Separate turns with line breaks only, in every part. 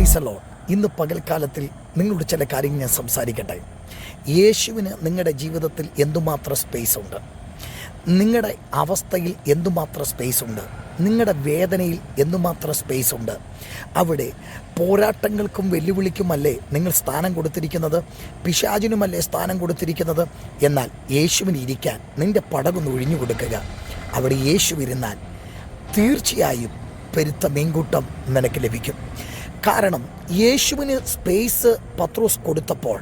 Praise the Lord. ഇന്ന് പകൽക്കാലത്തിൽ നിങ്ങളോട് ചില കാര്യങ്ങൾ ഞാൻ സംസാരിക്കട്ടെ. യേശുവിന് നിങ്ങളുടെ ജീവിതത്തിൽ എന്തുമാത്രം സ്പേസ് ഉണ്ട്? നിങ്ങളുടെ അവസ്ഥയിൽ എന്തുമാത്രം സ്പേസ് ഉണ്ട്? നിങ്ങളുടെ വേദനയിൽ എന്തുമാത്രം സ്പേസ് ഉണ്ട്? അവിടെ പോരാട്ടങ്ങൾക്കും വെല്ലുവിളിക്കുമല്ലേ നിങ്ങൾ സ്ഥാനം കൊടുത്തിരിക്കുന്നത്? പിശാചിനുമല്ലേ സ്ഥാനം കൊടുത്തിരിക്കുന്നത്? എന്നാൽ യേശുവിന് ഇരിക്കാൻ നിൻ്റെ പടകൊന്ന് ഒഴിഞ്ഞു കൊടുക്കുക. അവിടെ യേശു ഇരുന്നാൽ തീർച്ചയായും പെരുത്ത മീൻകൂട്ടം നിനക്ക് ലഭിക്കും. കാരണം യേശുവിന് സ്പേസ് പത്രോസ് കൊടുത്തപ്പോൾ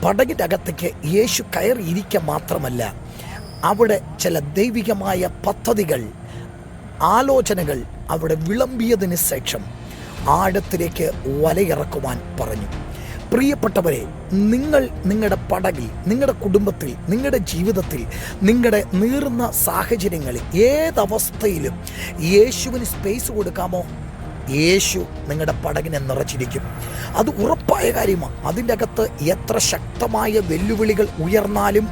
പടകിൻ്റെ അകത്തേക്ക് യേശു കയറിയിരിക്കുക മാത്രമല്ല, അവിടെ ചില ദൈവികമായ പദ്ധതികൾ, ആലോചനകൾ അവിടെ വിളമ്പിയതിന് ശേഷം ആഴത്തിലേക്ക് വലയിറക്കുവാൻ പറഞ്ഞു. പ്രിയപ്പെട്ടവരെ, നിങ്ങൾ നിങ്ങളുടെ പടകിൽ, നിങ്ങളുടെ കുടുംബത്തിൽ, നിങ്ങളുടെ ജീവിതത്തിൽ, നിങ്ങളുടെ നീറുന്ന സാഹചര്യങ്ങളിൽ ഏതവസ്ഥയിലും യേശുവിന് സ്പേസ് കൊടുക്കാമോ? യേശു നിങ്ങളുടെ പടകിനെ നിറച്ചിരിക്കും. അത് ഉറപ്പായ കാര്യമാണ്. അതിൻ്റെ അകത്ത് എത്ര ശക്തമായ വെല്ലുവിളികൾ ഉയർന്നാലും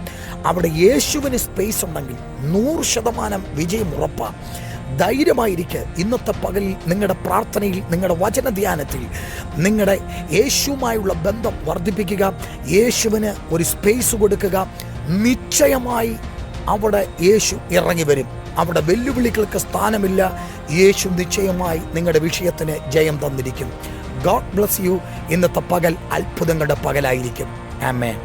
അവിടെ യേശുവിന് സ്പേസ് ഉണ്ടെങ്കിൽ 100% വിജയം ഉറപ്പാണ്. ധൈര്യമായിരിക്കുക. ഇന്നത്തെ പകലിൽ നിങ്ങളുടെ പ്രാർത്ഥനയിൽ, നിങ്ങളുടെ വചനധ്യാനത്തിൽ നിങ്ങളുടെ യേശുവുമായുള്ള ബന്ധം വർദ്ധിപ്പിക്കുക. യേശുവിന് ഒരു സ്പേസ് കൊടുക്കുക. നിശ്ചയമായി അവിടെ യേശു ഇറങ്ങി വരും. അവിടെ വെല്ലുവിളികൾക്ക് സ്ഥാനമില്ല. യേശു നിശ്ചയമായി നിങ്ങളുടെ വിഷയത്തിന് ജയം തന്നിരിക്കും. God bless you. ഇന്നത്തെ പകൽ അത്ഭുതങ്ങളുടെ പകലായിരിക്കും. ആമേൻ.